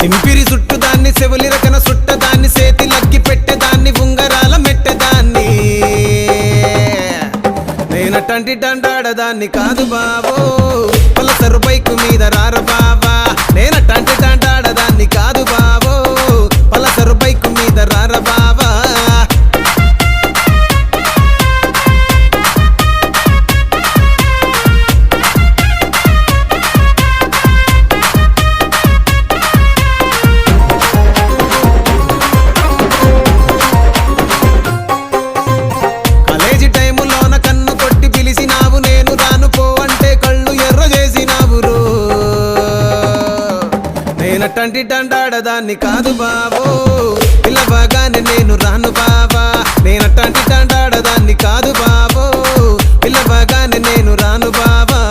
సింపిరి చుట్టుదాన్ని చెవులి రకన సుట్టదాన్ని సేతి లగ్గి పెట్టేదాన్ని ఉంగరాల మెట్టెదాన్ని నేనటంటి డండాడదాన్ని కాదు బావో పలసరు బైకు మీద రార బావా నేనటంటి డండాడదాన్ని కాదు బావో పలసరు బైకు మీద రార బావా నేనటంటి డండాడదాన్ని కాదు బావో పిల్లవగానే నేను రాను బావా నేనటంటి డండాడదాన్ని కాదు బావో పిల్లవగానే నేను రాను బావా